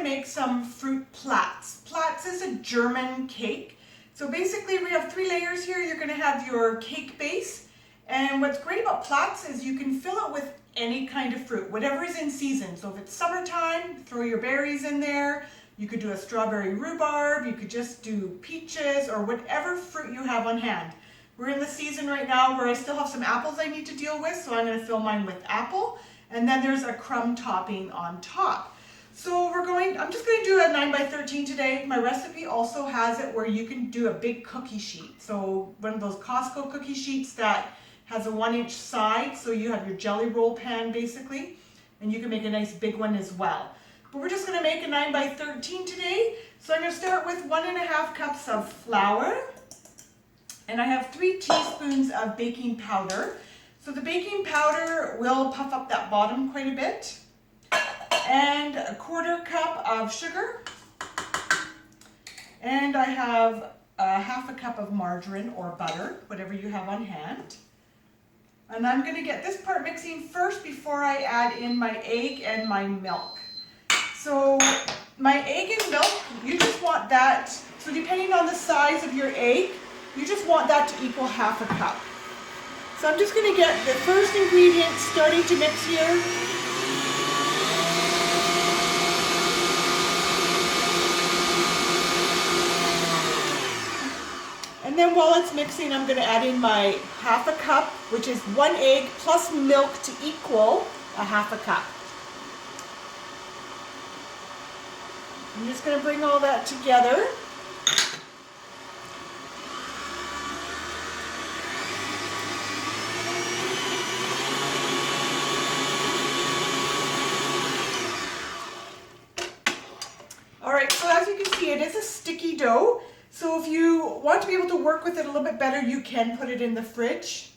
make some fruit Platz. Platz is a German cake. So basically we have 3 layers here. You're going to have your cake base. And what's great about Platz is you can fill it with any kind of fruit, whatever is in season. So if it's summertime, throw your berries in there. You could do a strawberry rhubarb. You could just do peaches or whatever fruit you have on hand. We're in the season right now where I still have some apples I need to deal with. So I'm going to fill mine with apple. And then there's a crumb topping on top. So I'm just going to do a 9 by 13 today. My recipe also has it where you can do a big cookie sheet. So one of those Costco cookie sheets that has a 1-inch side. So you have your jelly roll pan basically. And you can make a nice big one as well. But we're just going to make a 9 by 13 today. So I'm going to start with 1.5 cups of flour. And I have 3 teaspoons of baking powder. So the baking powder will puff up that bottom quite a bit. And a 1/4 cup of sugar. And I have 1/2 cup of margarine or butter, whatever you have on hand. And I'm going to get this part mixing first before I add in my egg and my milk. So my egg and milk, you just want that, so depending on the size of your egg, you just want that to equal 1/2 cup. So I'm just going to get the first ingredient starting to mix here. And then while it's mixing, I'm going to add in my 1/2 cup, which is 1 egg plus milk to equal a 1/2 cup. I'm just going to bring all that together. Alright, so as you can see, it is a sticky dough. So if you want to be able to work with it a little bit better, you can put it in the fridge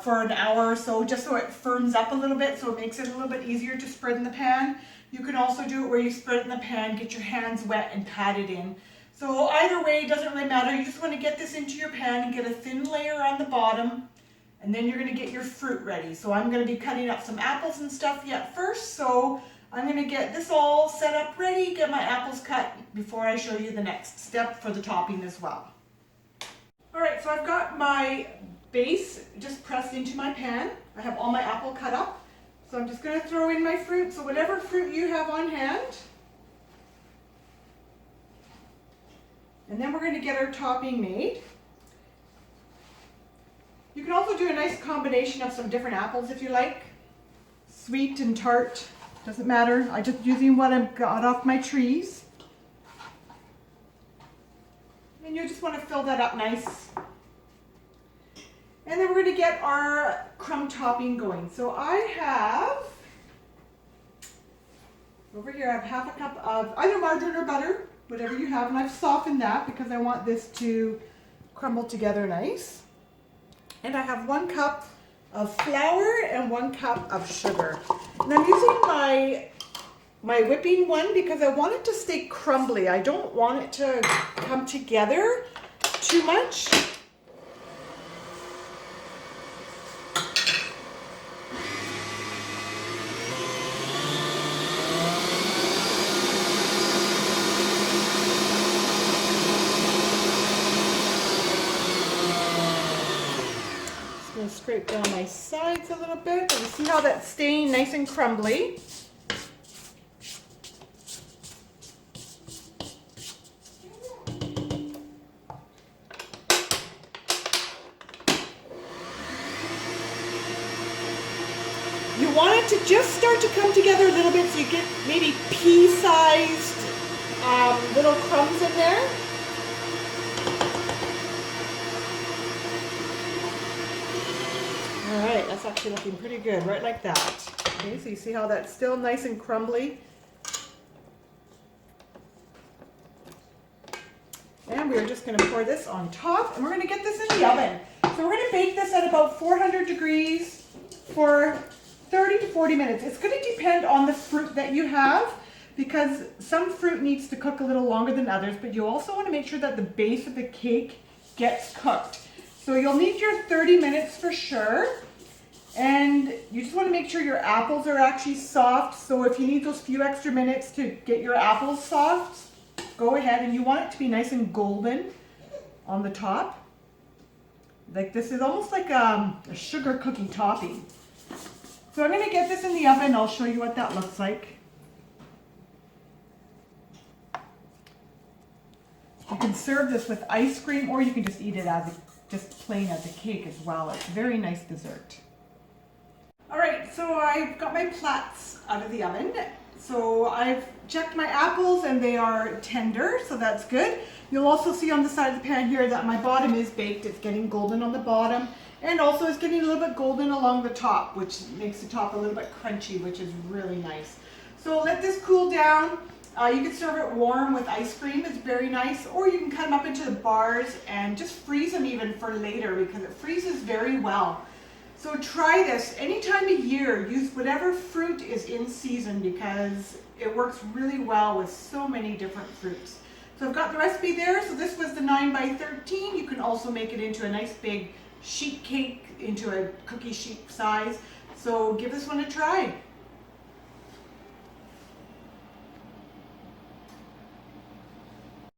for an hour or so, just so it firms up a little bit, so it makes it a little bit easier to spread in the pan. You can also do it where you spread it in the pan, get your hands wet and pat it in. So either way, it doesn't really matter. You just want to get this into your pan and get a thin layer on the bottom, and then you're going to get your fruit ready. So I'm going to be cutting up some apples and stuff yet first, so I'm going to get this all set up ready, get my apples cut before I show you the next step for the topping as well. Alright, so I've got my base just pressed into my pan. I have all my apple cut up. So I'm just going to throw in my fruit. So whatever fruit you have on hand. And then we're going to get our topping made. You can also do a nice combination of some different apples if you like. Sweet and tart. Doesn't matter. I'm just using what I've got off my trees. And you just want to fill that up nice. And then we're going to get our crumb topping going. So I have, over here I have 1/2 cup of either margarine or butter, whatever you have. And I've softened that because I want this to crumble together nice. And I have 1 cup of flour and 1 cup of sugar. And I'm using my whipping one because I want it to stay crumbly. I don't want it to come together too much. Scrape down my sides a little bit. And see how that's staying nice and crumbly. You want it to just start to come together a little bit so you get maybe pea-sized little crumbs in there. Alright, that's actually looking pretty good, right like that. Okay, so you see how that's still nice and crumbly. And we're just going to pour this on top, and we're going to get this in the oven. So we're going to bake this at about 400 degrees for 30 to 40 minutes. It's going to depend on the fruit that you have, because some fruit needs to cook a little longer than others, but you also want to make sure that the base of the cake gets cooked. So you'll need your 30 minutes for sure. And you just want to make sure your apples are actually soft. So if you need those few extra minutes to get your apples soft, go ahead, and you want it to be nice and golden on the top. Like this is almost like a sugar cookie topping. So I'm going to get this in the oven. I'll show you what that looks like. You can serve this with ice cream, or you can just eat it as just plain as a cake as well. It's a very nice dessert. All right, so I've got my Platz out of the oven. So I've checked my apples and they are tender, so that's good. You'll also see on the side of the pan here that my bottom is baked. It's getting golden on the bottom, and also it's getting a little bit golden along the top, which makes the top a little bit crunchy, which is really nice. So let this cool down. You can serve it warm with ice cream, it's very nice, or you can cut them up into the bars and just freeze them even for later because it freezes very well. So try this any time of year. Use whatever fruit is in season because it works really well with so many different fruits. So I've got the recipe there. So this was the 9 by 13. You can also make it into a nice big sheet cake, into a cookie sheet size. So give this one a try.